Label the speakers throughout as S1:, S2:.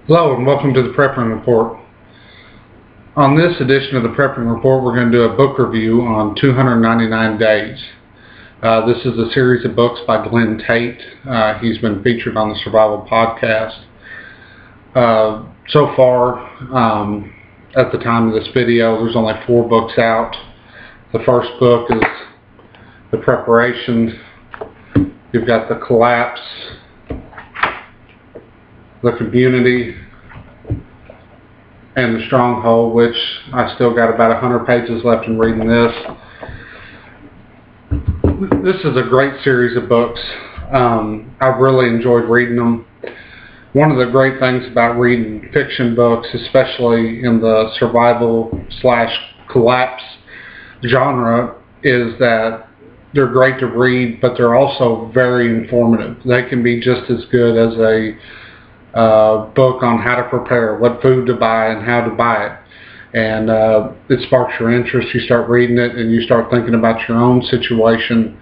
S1: Hello and welcome to the Prepping Report. On this edition of the Prepping Report, we're going to do a book review on 299 Days. This is a series of books by Glen Tate. He's been featured on the Survival Podcast. So far, at the time of this video, there's only 4 books out. The first book is The Preparation. You've got The Collapse, The Community, and The Stronghold, which I still got about 100 pages left in reading this. This is a great series of books. I've really enjoyed reading them. One of the great things about reading fiction books, especially in the survival/collapse genre, is that they're great to read, but they're also very informative. They can be just as good as a book on how to prepare, what food to buy and how to buy it. And it sparks your interest. You start reading it and you start thinking about your own situation,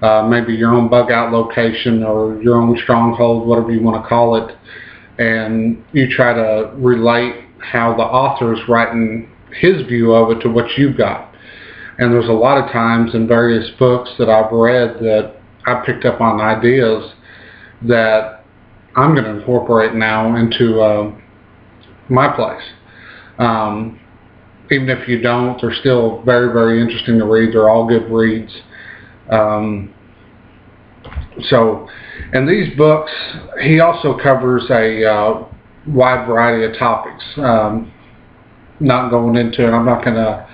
S1: maybe your own bug out location or your own stronghold, whatever you want to call it, and you try to relate how the author's writing his view of it to what you've got. And there's a lot of times in various books that I've read that I picked up on ideas that I'm going to incorporate now into my place. Even if you don't, they're still very, very interesting to read. They're all good reads. So, in these books, he also covers a wide variety of topics. Not going into it, I'm not going to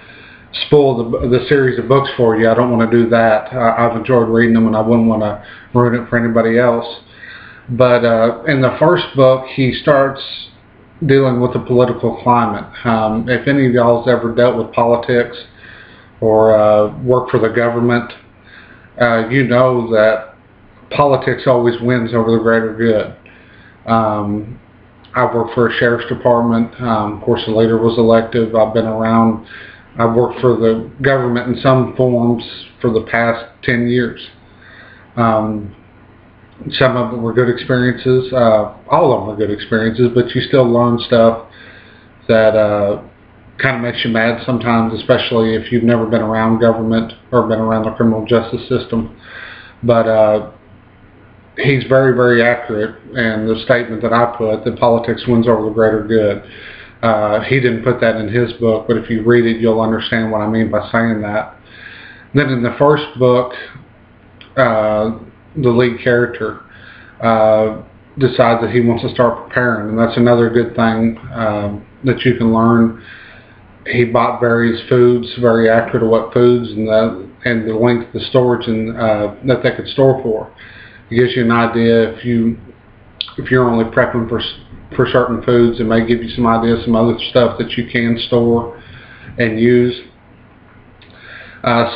S1: spoil the series of books for you. I don't want to do that. I've enjoyed reading them and I wouldn't want to ruin it for anybody else. But in the first book, he starts dealing with the political climate. If any of y'all has ever dealt with politics or worked for the government, you know that politics always wins over the greater good. I've worked for a sheriff's department. Of course, the leader was elected. I've been around. I've worked for the government in some forms for the past 10 years. Some of them were good experiences. All of them were good experiences, but you still learn stuff that kind of makes you mad sometimes, especially if you've never been around government or been around the criminal justice system. But he's very, very accurate in the statement that I put, that politics wins over the greater good. He didn't put that in his book, but if you read it, you'll understand what I mean by saying that. Then in the first book, the lead character decides that he wants to start preparing, and that's another good thing that you can learn. He bought various foods, very accurate to what foods and the length of the storage and that they could store for. It gives you an idea if you're only prepping for certain foods. It may give you some ideas, some other stuff that you can store and use.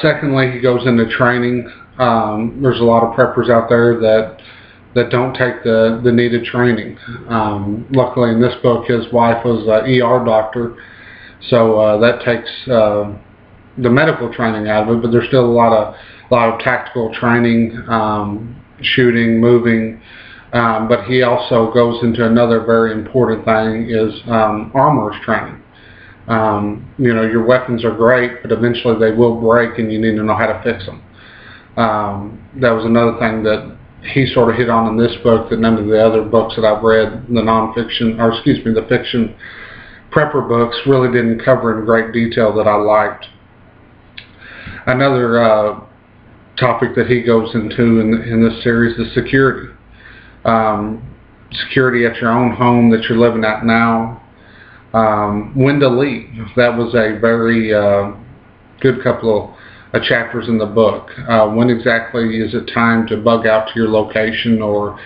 S1: Secondly, he goes into training. There's a lot of preppers out there that don't take the needed training. Luckily in this book, his wife was an ER doctor, so that takes the medical training out of it, but there's still a lot of tactical training, shooting, moving, but he also goes into another very important thing, is armorer's training. You know, your weapons are great, but eventually they will break and you need to know how to fix them. That was another thing that he sort of hit on in this book that none of the other books that I've read, the fiction prepper books, really didn't cover in great detail that I liked. Another topic that he goes into in this series is security. Security at your own home that you're living at now. When to leave. That was a very good couple of chapters in the book. When exactly is it time to bug out to your location or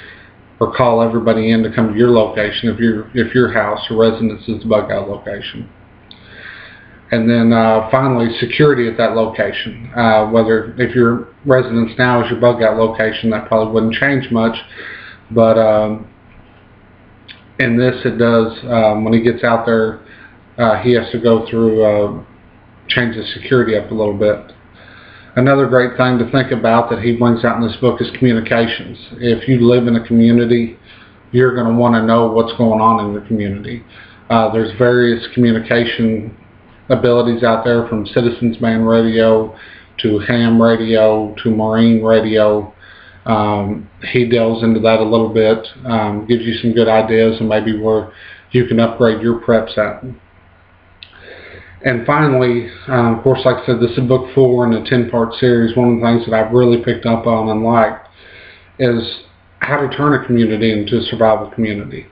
S1: call everybody in to come to your location if your house or residence is the bug out location. And then finally, security at that location. Whether if your residence now is your bug out location, that probably wouldn't change much, but in this it does. When he gets out there, he has to go through change the security up a little bit. Another great thing to think about that he brings out in this book is communications. If you live in a community you're going to want to know what's going on in your community. There's various communication abilities out there, from Citizens Band radio to ham radio to Marine radio. He delves into that a little bit, gives you some good ideas and maybe where you can upgrade your preps at. And finally, of course, like I said, this is book 4 in a 10-part series. One of the things that I've really picked up on and liked is how to turn a community into a survival community.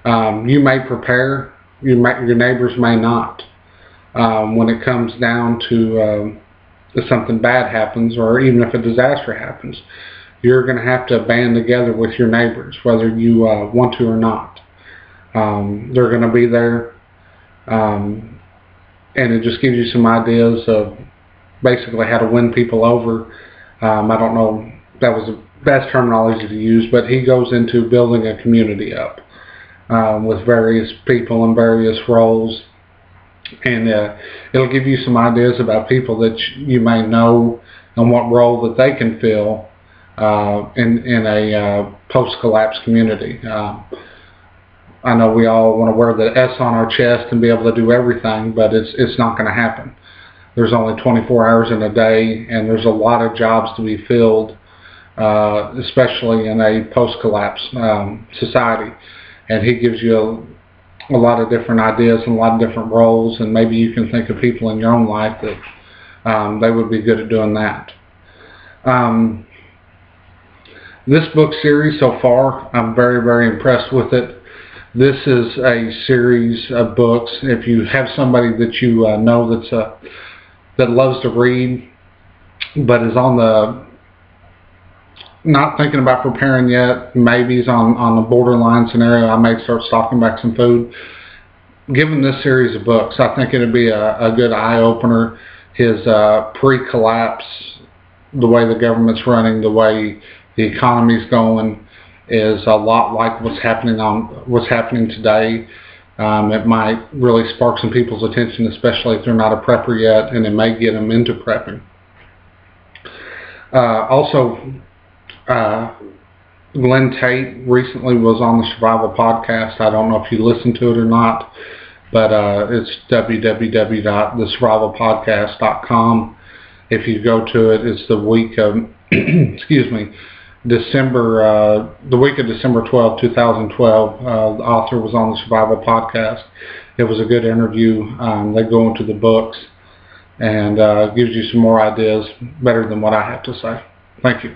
S1: You may prepare, your neighbors may not. When it comes down to if something bad happens, or even if a disaster happens, you're going to have to band together with your neighbors, whether you want to or not. They're going to be there, and it just gives you some ideas of basically how to win people over. I don't know if that was the best terminology to use, but he goes into building a community up with various people in various roles. And it'll give you some ideas about people that you may know and what role that they can fill in a post-collapse community. I know we all want to wear the S on our chest and be able to do everything, but it's not going to happen. There's only 24 hours in a day, and there's a lot of jobs to be filled, especially in a post-collapse society. And he gives you a lot of different ideas and a lot of different roles, and maybe you can think of people in your own life that they would be good at doing that. This book series so far, I'm very, very impressed with it. This is a series of books. If you have somebody that you know that loves to read, but is on the not thinking about preparing yet, maybe is on the borderline scenario, I may start stocking back some food. Give him this series of books. I think it'd be a good eye-opener. His pre-collapse, the way the government's running, the way the economy's going, is a lot like what's happening today. It might really spark some people's attention, especially if they're not a prepper yet, and it may get them into prepping. Also, Glen Tate recently was on the Survival Podcast. I don't know if you listened to it or not, but it's www.thesurvivalpodcast.com. If you go to it, it's the week of excuse me, the week of December 12, 2012. The author was on the Survival Podcast. It was a good interview. They go into the books and gives you some more ideas better than what I have to say. Thank you.